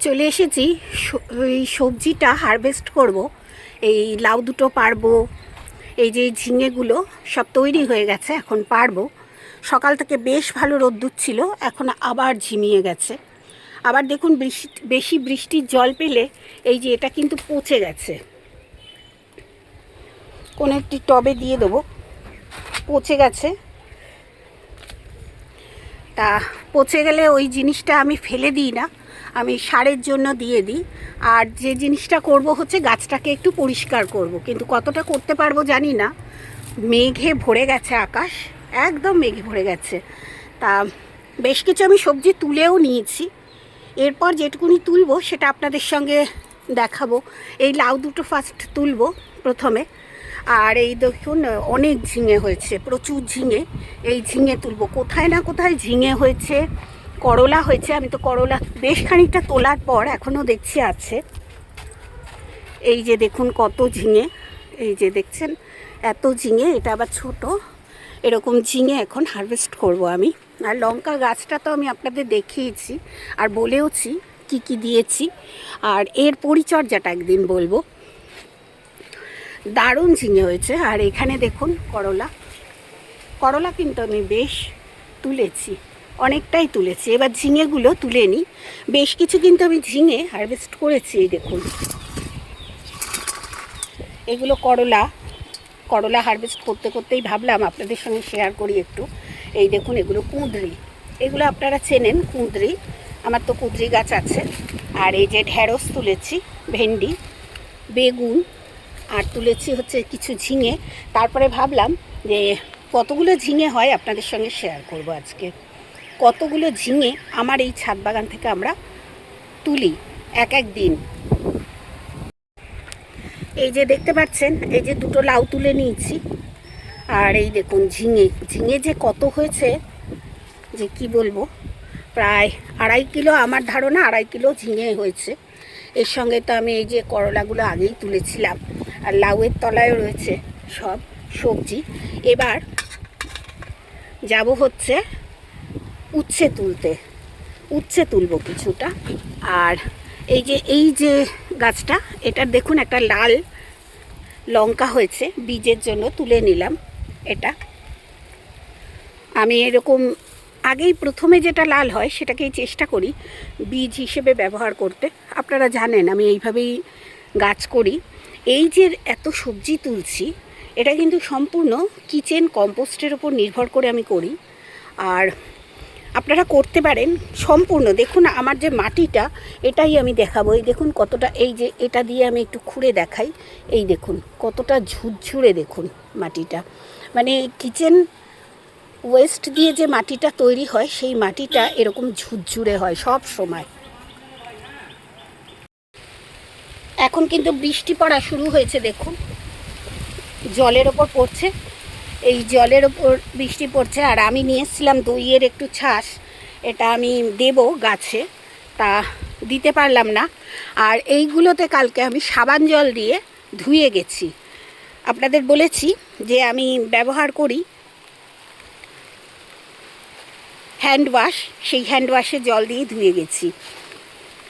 চলে এসেছি ওই সবজিটা হারভেস্ট করব। এই লাউ দুটো পারবো, এই যে ঝিঙেগুলো সব তৈরি হয়ে গেছে, এখন পারবো। সকাল থেকে বেশ ভালো রোদ্দুর ছিল, এখন আবার ঝিমিয়ে গেছে। আবার দেখুন বেশি বৃষ্টির জল পেলে এই যে এটা কিন্তু পচে গেছে। কোনো একটি টবে দিয়ে দেবো, পচে গেছে। তা পচে গেলে ওই জিনিসটা আমি ফেলে দিই না, আমি সারের জন্য দিয়ে দিই। আর যে জিনিসটা করব হচ্ছে গাছটাকে একটু পরিষ্কার করব, কিন্তু কতটা করতে পারবো জানি না। মেঘে ভরে গেছে আকাশ, একদম মেঘে ভরে গেছে। তা বেশ কিছু আমি সবজি তুলেও নিয়েছি, এরপর যেটুকুনি তুলবো সেটা আপনাদের সঙ্গে দেখাবো। এই লাউ দুটো ফার্স্ট তুলবো প্রথমে। আর এই দেখুন অনেক ঝিঙে হয়েছে, প্রচুর ঝিঙে। এই ঝিঙে তুলবো, কোথায় না কোথায় ঝিঙে হয়েছে, করলা হয়েছে। আমি তো করলা বেশ খানিকটা তোলার পর এখনও দেখছি আছে। এই যে দেখুন কত ঝিঙে, এই যে দেখছেন এত ঝিঙে, এটা আবার ছোট। এরকম ঝিঙে এখন হারভেস্ট করব আমি। আর লঙ্কা গাছটা তো আমি আপনাদের দেখিয়েছি আর বলেওছি কি কি দিয়েছি, আর এর পরিচর্যাটা একদিন বলবো। দারুণ ঝিঙে হয়েছে। আর এখানে দেখুন করলা কিন্তু আমি বেশ তুলেছি, অনেকটাই তুলেছি। এবার ঝিঙেগুলো তুলে নিই, বেশ কিছু কিন্তু আমি ঝিঙে হারভেস্ট করেছি। এই দেখুন এগুলো করলা হারভেস্ট করতে করতেই ভাবলাম আপনাদের সঙ্গে শেয়ার করি একটু। এই দেখুন এগুলো কুঁদরি, এগুলো আপনারা চেনেন কুঁদরি, আমার তো কুঁদরি গাছ আছে। আর এই যে ঢ্যাঁড়স তুলেছি, ভেন্ডি, বেগুন, আর তুলেছি হচ্ছে কিছু ঝিঙে। তারপরে ভাবলাম যে কতগুলো ঝিঙে হয় আপনাদের সঙ্গে শেয়ার করব আজকে। কতগুলো ঝিঙে আমার এই ছাদ বাগান থেকে আমরা তুলি এক দিন। এই যে দেখতে পাচ্ছেন, এই যে দুটো লাউ তুলে নিয়েছি। আর এই দেখুন ঝিঙে যে কত হয়েছে যে কি বলবো, প্রায় 2.5 কিলো, আমার ধারণা 2.5 কিলো ঝিঙে হয়েছে। এর সঙ্গে তো আমি এই যে করলাগুলো আগেই তুলেছিলাম, আর লাউয়ের তলায় রয়েছে সব সবজি। এবার যাব হচ্ছে উচ্ছে তুলবো কিছুটা। আর এই যে গাছটা, এটার দেখুন একটা লাল লঙ্কা হয়েছে, বীজের জন্য তুলে নিলাম। এটা আমি এরকম আগেই প্রথমে যেটা লাল হয় সেটাকেই চেষ্টা করি বীজ হিসেবে ব্যবহার করতে। আপনারা জানেন আমি এইভাবেই গাছ করি। এই যে এত সবজি তুলছি, এটা কিন্তু সম্পূর্ণ কিচেন কম্পোস্টের উপর নির্ভর করে আমি করি। আর আপনারা করতে পারেন সম্পূর্ণ। দেখুন আমার যে মাটিটা, এটাই আমি দেখাবো। এই দেখুন কতটা, এই যে এটা দিয়ে আমি একটু খুঁড়ে দেখাই। এই দেখুন কতটা ঝুরঝুরে, দেখুন মাটিটা, মানে কিচেন ওয়েস্ট দিয়ে যে মাটিটা তৈরি হয় সেই মাটিটা এরকম ঝুরঝুরে হয় সব সময়। এখন কিন্তু বৃষ্টি পড়া শুরু হয়েছে, দেখুন জলের ওপর পড়ছে, এই জলের ওপর বৃষ্টি পড়ছে। আর আমি নিয়ে এসেছিলাম দইয়ের একটু ছাঁচ, এটা আমি দেব গাছে, তা দিতে পারলাম না। আর এইগুলোতে কালকে আমি সাবান জল দিয়ে ধুয়ে গেছি। আপনাদের বলেছি যে আমি ব্যবহার করি হ্যান্ড ওয়াশ, সেই হ্যান্ড ওয়াশে জল দিয়ে ধুয়ে গেছি।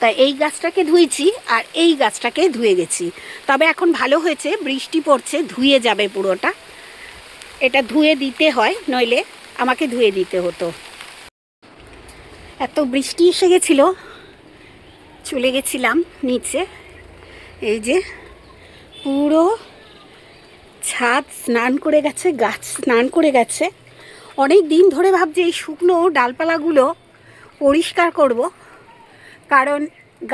তাই এই গাছটাকে ধুয়েছি আর এই গাছটাকে ধুয়ে গেছি। তবে এখন ভালো হয়েছে, বৃষ্টি পড়ছে, ধুয়ে যাবে পুরোটা। এটা ধুয়ে দিতে হয়, নইলে আমাকে ধুয়ে দিতে হতো। এত বৃষ্টি এসে গেছিলো, চলে গেছিলাম নিচে। এই যে পুরো ছাদ স্নান করে গেছে, গাছ স্নান করে গেছে। অনেক দিন ধরে ভাবছি এই শুকনো ডালপালাগুলো পরিষ্কার করব, কারণ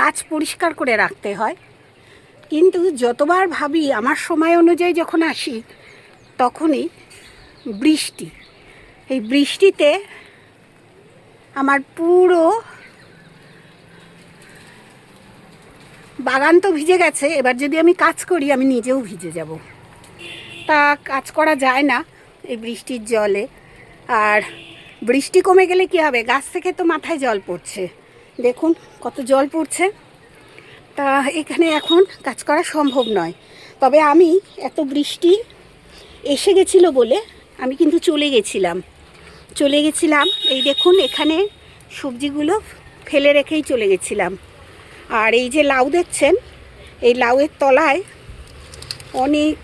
গাছ পরিষ্কার করে রাখতে হয়। কিন্তু যতবার ভাবি, আমার সময় অনুযায়ী যখন আসি তখনই বৃষ্টি। এই বৃষ্টিতে আমার পুরো বাগান তো ভিজে গেছে। এবার যদি আমি কাজ করি আমি নিজেও ভিজে যাব, তা কাজ করা যায় না এই বৃষ্টির জলে। আর বৃষ্টি কমে গেলে কি হবে, গাছ থেকে তো মাথায় জল পড়ছে, দেখুন কত জল পড়ছে। তা এখানে এখন কাজ করা সম্ভব নয়। তবে আমি এত বৃষ্টি এসে গেছিলো বলে আমি কিন্তু চলে গেছিলাম। এই দেখুন এখানে সবজিগুলো ফেলে রেখেই চলে গেছিলাম। আর এই যে লাউ দেখছেন, এই লাউয়ের তলায় অনেক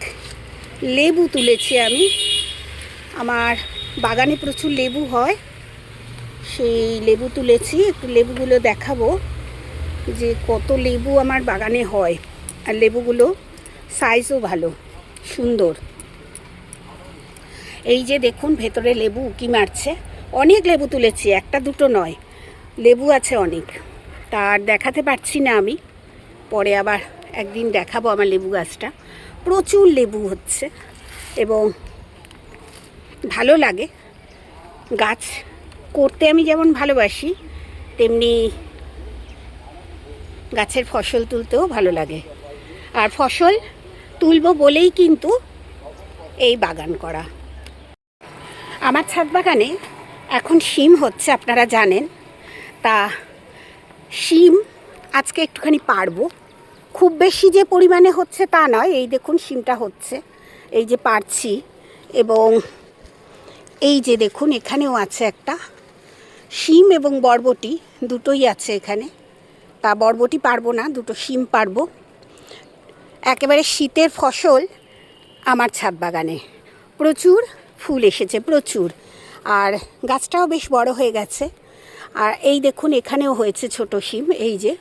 লেবু তুলেছি আমি। আমার বাগানে প্রচুর লেবু হয়, সেই লেবু তুলেছি। একটু লেবুগুলো দেখাবো যে কত লেবু আমার বাগানে হয়। আর লেবুগুলো সাইজও ভালো, সুন্দর। এই যে দেখুন ভেতরে লেবু উকি মারছে। অনেক লেবু তুলেছি, একটা দুটো নয়, লেবু আছে অনেক। তার দেখাতে পারছি না আমি, পরে আবার একদিন দেখাবো আমার লেবু গাছটা। প্রচুর লেবু হচ্ছে এবং ভালো লাগে। গাছ করতে আমি যেমন ভালোবাসি, তেমনি গাছের ফসল তুলতেও ভালো লাগে। আর ফসল তুলব বলেই কিন্তু এই বাগান করা। আমার ছাদ বাগানে এখন শিম হচ্ছে, আপনারা জানেন। তা শিম আজকে একটুখানি পারবো। খুব বেশি যে পরিমাণে হচ্ছে তা নয়। এই দেখুন শিমটা হচ্ছে, এই যে পারছি। এবং এই যে দেখুন এখানেও আছে একটা শিম এবং বরবটি, দুটোই আছে এখানে। তা বরবটি পারবো না, দুটো শিম পারবো। একেবারে শীতের ফসল আমার ছাদ বাগানে। প্রচুর ফুল এসেছে, প্রচুর। আর গাছটাও বেশ বড় হয়ে গেছে। আর এই দেখুন এখানেও হয়েছে ছোট শিম, এই যে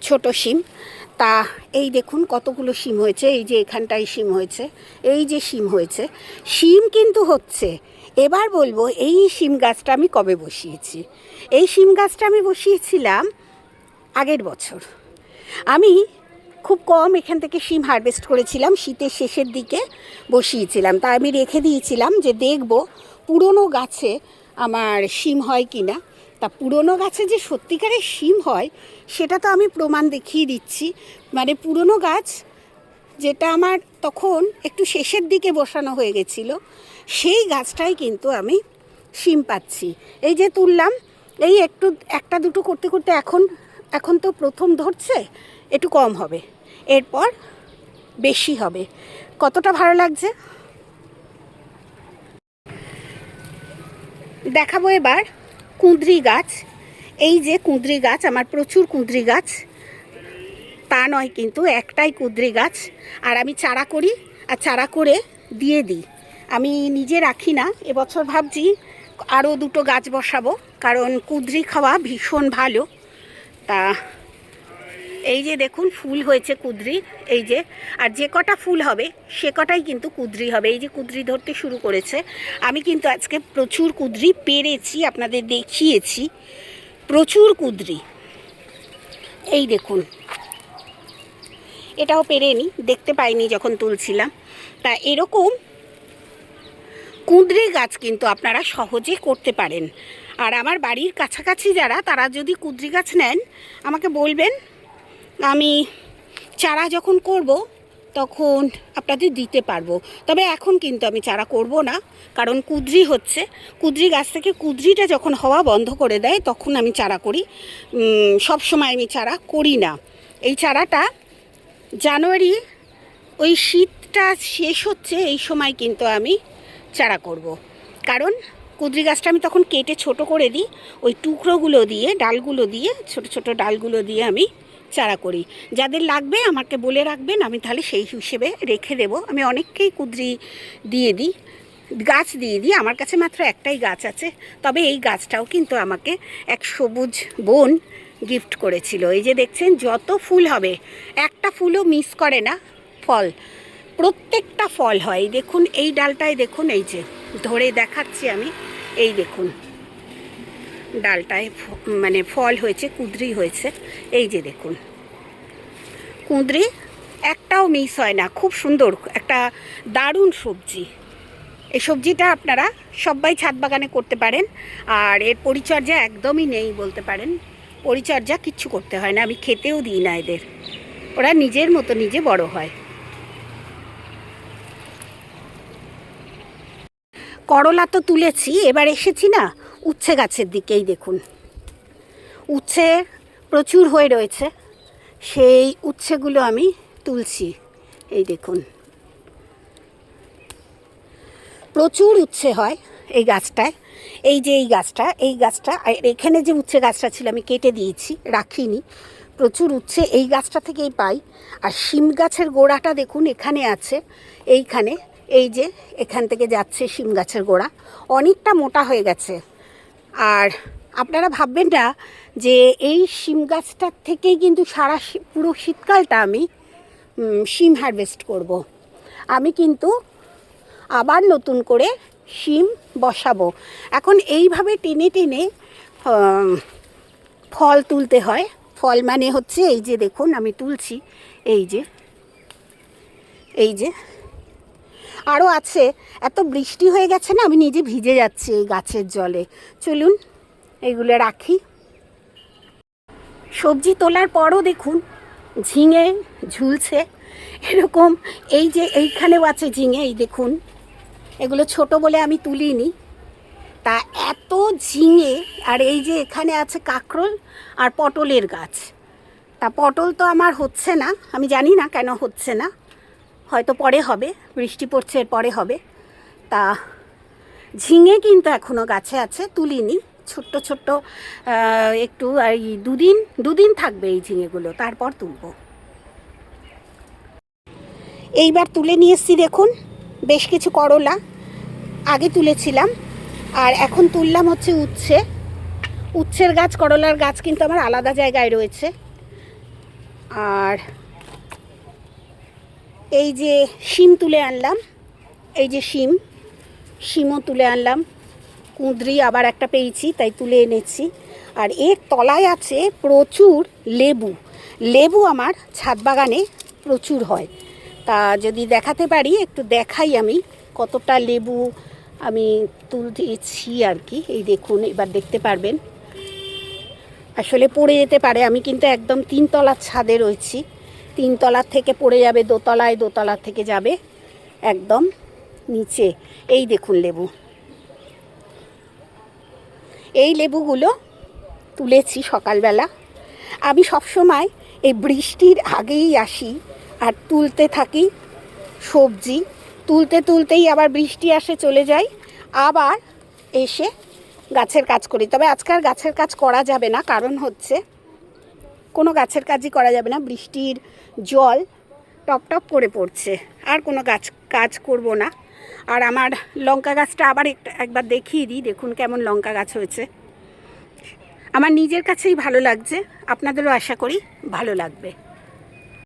ছোট শিম। তা এই দেখুন কতগুলো শিম হয়েছে। এই যে এখানটায় শিম হয়েছে, এই যে শিম হয়েছে। শিম কিন্তু হচ্ছে। এবার বলবো এই শিম গাছটা আমি কবে বসিয়েছি। এই শিম গাছটা আমি বসিয়েছিলাম আগের বছর। আমি খুব কম এখান থেকে শিম হারভেস্ট করেছিলাম, শীতের শেষের দিকে বসিয়েছিলাম। তা আমি রেখে দিয়েছিলাম যে দেখব পুরনো গাছে আমার শিম হয় কি না। তা পুরনো গাছে যে সত্যিকারের শিম হয় সেটা তো আমি প্রমাণ দেখিয়ে দিচ্ছি। মানে পুরনো গাছ যেটা আমার তখন একটু শেষের দিকে বসানো হয়ে গেছিলো, সেই গাছটাই কিন্তু আমি শিম পাচ্ছি। এই যে তুললাম, এই একটু একটা দুটো করতে করতে এখন তো প্রথম ধরছে, একটু কম হবে, এরপর বেশি হবে। কতটা ভালো লাগছে দেখাবো। এবার কুঁদরি গাছ। এই যে কুঁদরি গাছ, আমার প্রচুর কুঁদরি গাছ, তা নয় কিন্তু একটাই কুঁদরি গাছ। আর আমি চারা করি, আর চারা করে দিয়ে দিই। আমি নিজে রাখি না। এবছর ভাবছি আরও দুটো গাছ বসাবো, কারণ কুঁদরি খাওয়া ভীষণ ভালো। তা এই যে দেখুন ফুল হয়েছে কুঁদরির, এই যে। আর যে কটা ফুল হবে সে কটাই কিন্তু কুঁদরি হবে। এই যে কুঁদরি ধরতে শুরু করেছে। আমি কিন্তু আজকে প্রচুর কুঁদরি পেরেছি, আপনাদের দেখিয়েছি। প্রচুর কুঁদরি, এই দেখুন। এটাও পেরেনি, দেখতে পাইনি যখন তুলছিলাম। তা এরকম কুঁদরি গাছ কিন্তু আপনারা সহজে করতে পারেন। আর আমার বাড়ির কাছাকাছি যারা, তারা যদি কুঁদরি গাছ নেন আমাকে বলবেন, আমি চারা যখন করব তখন আপনাদের দিতে পারবো। তবে এখন কিন্তু আমি চারা করব না, কারণ কুঁদরি হচ্ছে। কুঁদরি গাছ থেকে কুঁদরিটা যখন হওয়া বন্ধ করে দেয় তখন আমি চারা করি। সব সময় আমি চারা করি না। এই চারাটা জানুয়ারি, ওই শীতটা শেষ হচ্ছে এই সময় কিন্তু আমি চারা করব। কারণ কুঁদরি গাছটা আমি তখন কেটে ছোট করে দিই, ওই টুকরোগুলো দিয়ে, ডালগুলো দিয়ে, ছোট ছোট ডালগুলো দিয়ে আমি চারা করি। যাদের লাগবে আমাকে বলে রাখবেন, আমি তাহলে সেই হিসেবে রেখে দেব। আমি অনেককেই কুঁদরি দিয়ে দিই, গাছ দিয়ে দিই। আমার কাছে মাত্র একটাই গাছ আছে, তবে এই গাছটাও কিন্তু আমাকে এক সবুজ বোন গিফট করেছিল। এই যে দেখছেন যত ফুল হবে, একটা ফুলও মিস করে না। ফল, প্রত্যেকটা ফল হয়। দেখুন এই ডালটায় দেখুন, এই যে ধরে দেখাচ্ছি আমি, এই দেখুন ডালটায় মানে ফল হয়েছে, কুঁদরি হয়েছে। এই যে দেখুন কুঁদরি একটাও মিস হয় না। খুব সুন্দর একটা দারুণ সবজি। এই সবজিটা আপনারা সবাই ছাদ বাগানে করতে পারেন। আর এর পরিচর্যা একদমই নেই বলতে পারেন। পরিচর্যা কিচ্ছু করতে হয় না, আমি খেতেও দিই না এদের, ওরা নিজের মতো নিজে বড় হয়। করলা তো তুলেছি, এবার এসেছি না উচ্ছে গাছের দিকেই। দেখুন উচ্ছে প্রচুর হয়ে রয়েছে, সেই উচ্ছেগুলো আমি তুলছি। এই দেখুন প্রচুর উচ্ছে হয়। এই গাছটায়, এই যে এই গাছটা আর এখানে যে উচ্ছে গাছটা ছিল আমি কেটে দিয়েছি, রাখিনি, প্রচুর উচ্ছে এই গাছটা থেকেই পাই। আর শিম গাছের গোড়াটা দেখুন এখানে আছে, এইখানে, এই যে এখান থেকে যাচ্ছে শিম গাছের গোড়া, অনেকটা মোটা হয়ে গেছে। আর আপনারা ভাববেন না যে এই শিম গাছটার থেকেই কিন্তু সারা পুরো শীতকালটা আমি শিম হারভেস্ট করব। আমি কিন্তু আবার নতুন করে শিম বসাবো। এখন এইভাবে টেনে টেনে ফল তুলতে হয়। ফল মানে হচ্ছে এই যে দেখুন আমি তুলছি, এই যে এই যে আরও আছে। এত বৃষ্টি হয়ে গেছে না, আমি নিজে ভিজে যাচ্ছি এই গাছের জলে। চলুন এগুলো রাখি। সবজি তোলার পরও দেখুন ঝিঙে ঝুলছে এরকম, এই যে এইখানেও আছে ঝিঙে, এই দেখুন, এগুলো ছোট বলে আমি তুলিনি। তা এত ঝিঙে, আর এই যে এখানে আছে কাঁকরোল আর পটলের গাছ। তা পটল তো আমার হচ্ছে না, আমি জানি না কেন হচ্ছে না, হয়তো পরে হবে, বৃষ্টি পড়ছে এর পরে হবে। তা ঝিঙে কিন্তু এখনও গাছে আছে, তুলিনি, ছোট্ট ছোট্ট একটু, এই দুদিন থাকবে এই ঝিঙেগুলো, তারপর তুলব। এইবার তুলে নিয়ে এসছি দেখুন বেশ কিছু করলা, আগে তুলেছিলাম, আর এখন তুললাম হচ্ছে উচ্ছের গাছ। করলার গাছ কিন্তু আমার আলাদা জায়গায় রয়েছে। আর এই যে শিম তুলে আনলাম, এই যে শিমও তুলে আনলাম, কুঁদরি আবার একটা পেয়েছি তাই তুলে এনেছি। আর এর তলায় আছে প্রচুর লেবু আমার ছাদ বাগানে প্রচুর হয়। তা যদি দেখাতে পারি একটু দেখাই আমি কতটা লেবু আমি তুলছি আর কি। এই দেখুন, এবার দেখতে পারবেন, আসলে পড়ে যেতে পারে, আমি কিন্তু একদম 3 তলার ছাদে রয়েছি, 3 তলার থেকে পড়ে যাবে দোতলায়, দোতলার থেকে যাবে একদম নিচে। এই দেখুন লেবু, এই লেবুগুলো তুলেছি সকালবেলা। আমি সবসময় এই বৃষ্টির আগেই আসি আর তুলতে থাকি সবজি, তুলতেই আবার বৃষ্টি আসে, চলে যাই, আবার এসে গাছের কাজ করি। তবে আজকাল গাছের কাজ করা যাবে না, কারণ হচ্ছে কোনো গাছের কাজই করা যাবে না, বৃষ্টির জল টপ টপ করে পড়ছে, আর কোনো কাজ করব না। আর আমার লঙ্কা গাছটা আবার একবার দেখিয়ে দিই, দেখুন কেমন লঙ্কা গাছ হয়েছে। আমার নিজের কাছেই ভালো লাগছে, আপনাদেরও আশা করি ভালো লাগবে।